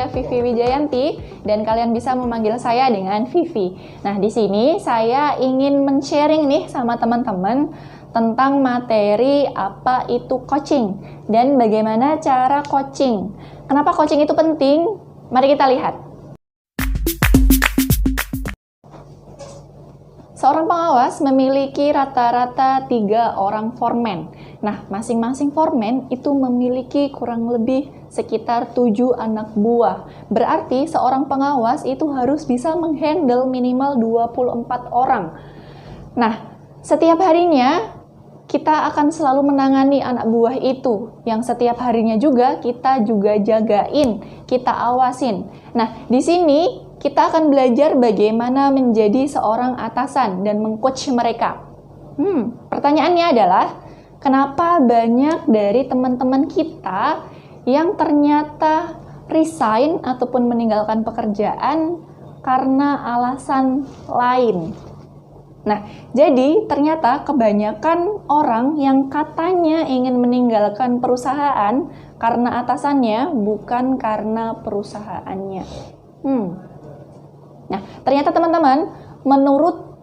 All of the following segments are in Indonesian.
saya Vivi Wijayanti dan kalian bisa memanggil saya dengan Vivi. Nah, di sini saya ingin men-sharing nih sama teman-teman tentang materi apa itu coaching dan bagaimana cara coaching. Kenapa coaching itu penting? Mari kita lihat. Seorang pengawas memiliki rata-rata 3 orang foreman. Nah, masing-masing foreman itu memiliki kurang lebih sekitar 7 anak buah. Berarti seorang pengawas itu harus bisa menghandle minimal 24 orang. Nah, setiap harinya kita akan selalu menangani anak buah itu, yang setiap harinya juga kita juga jagain, kita awasin. Nah, di sini kita akan belajar bagaimana menjadi seorang atasan dan meng-coach mereka. Pertanyaannya adalah, kenapa banyak dari teman-teman kita yang ternyata resign ataupun meninggalkan pekerjaan karena alasan lain? Nah, jadi ternyata kebanyakan orang yang katanya ingin meninggalkan perusahaan karena atasannya, bukan karena perusahaannya. Nah, ternyata teman-teman, menurut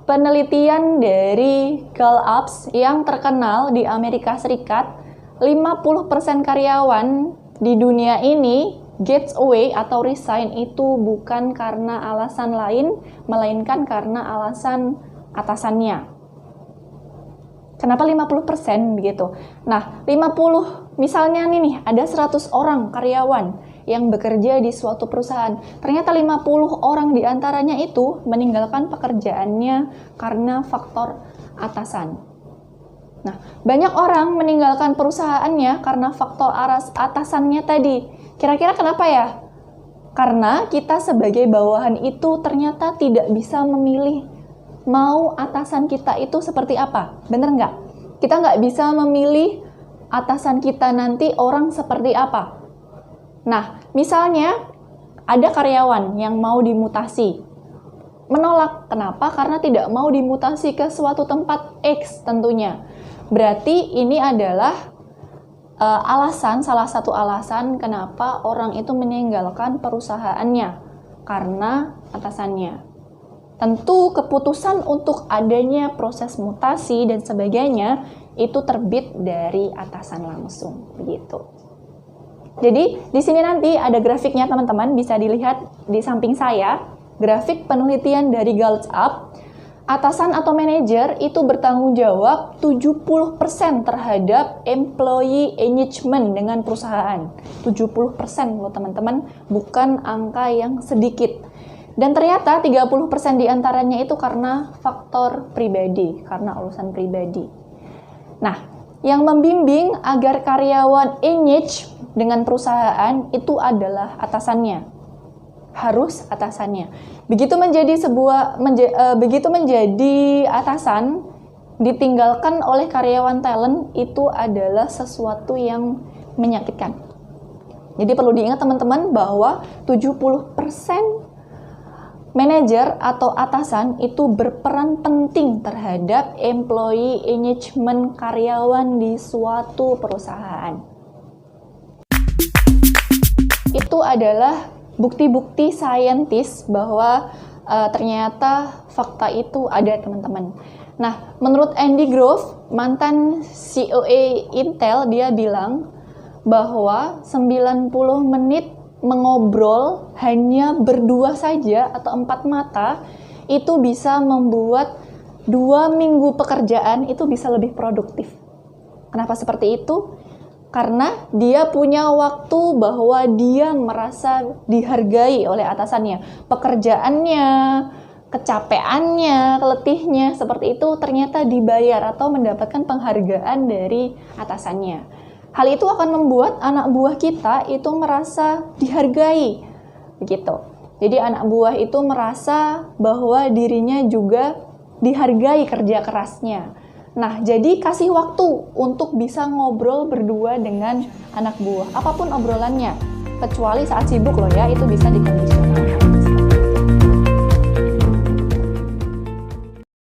penelitian dari Gallup yang terkenal di Amerika Serikat, 50% karyawan di dunia ini gets away atau resign itu bukan karena alasan lain, melainkan karena alasan atasannya. Kenapa 50% begitu? Nah, 50, misalnya nih ada 100 orang karyawan yang bekerja di suatu perusahaan. Ternyata 50 orang diantaranya itu meninggalkan pekerjaannya karena faktor atasan. Nah, banyak orang meninggalkan perusahaannya karena faktor atasannya tadi. Kira-kira kenapa ya? Karena kita sebagai bawahan itu ternyata tidak bisa memilih mau atasan kita itu seperti apa. Bener nggak? Kita nggak bisa memilih atasan kita nanti orang seperti apa. Nah, misalnya ada karyawan yang mau dimutasi. Menolak. Kenapa? Karena tidak mau dimutasi ke suatu tempat X tentunya. Berarti ini adalah salah satu alasan kenapa orang itu meninggalkan perusahaannya. Karena atasannya. Tentu keputusan untuk adanya proses mutasi dan sebagainya itu terbit dari atasan langsung. Begitu. Jadi, di sini nanti ada grafiknya teman-teman, bisa dilihat di samping saya. Grafik penelitian dari Gallup, atasan atau manajer itu bertanggung jawab 70% terhadap employee engagement dengan perusahaan. 70% loh teman-teman, bukan angka yang sedikit. Dan ternyata 30% diantaranya itu karena faktor pribadi, karena urusan pribadi. Nah, yang membimbing agar karyawan engage dengan perusahaan itu adalah atasannya. Harus atasannya. Begitu menjadi atasan ditinggalkan oleh karyawan talent itu adalah sesuatu yang menyakitkan. Jadi perlu diingat teman-teman bahwa 70% manajer atau atasan itu berperan penting terhadap employee engagement karyawan di suatu perusahaan. Itu adalah bukti-bukti saintis bahwa ternyata fakta itu ada teman-teman. Nah, menurut Andy Grove, mantan CEO Intel, dia bilang bahwa 90 menit mengobrol hanya berdua saja atau 4 mata itu bisa membuat 2 minggu pekerjaan itu bisa lebih produktif. Kenapa seperti itu? Karena dia punya waktu bahwa dia merasa dihargai oleh atasannya. Pekerjaannya, kecapeannya, letihnya, seperti itu ternyata dibayar atau mendapatkan penghargaan dari atasannya. Hal itu akan membuat anak buah kita itu merasa dihargai. Begitu. Jadi anak buah itu merasa bahwa dirinya juga dihargai kerja kerasnya. Nah, jadi kasih waktu untuk bisa ngobrol berdua dengan anak buah. Apapun obrolannya, kecuali saat sibuk loh ya, itu bisa dikondisional.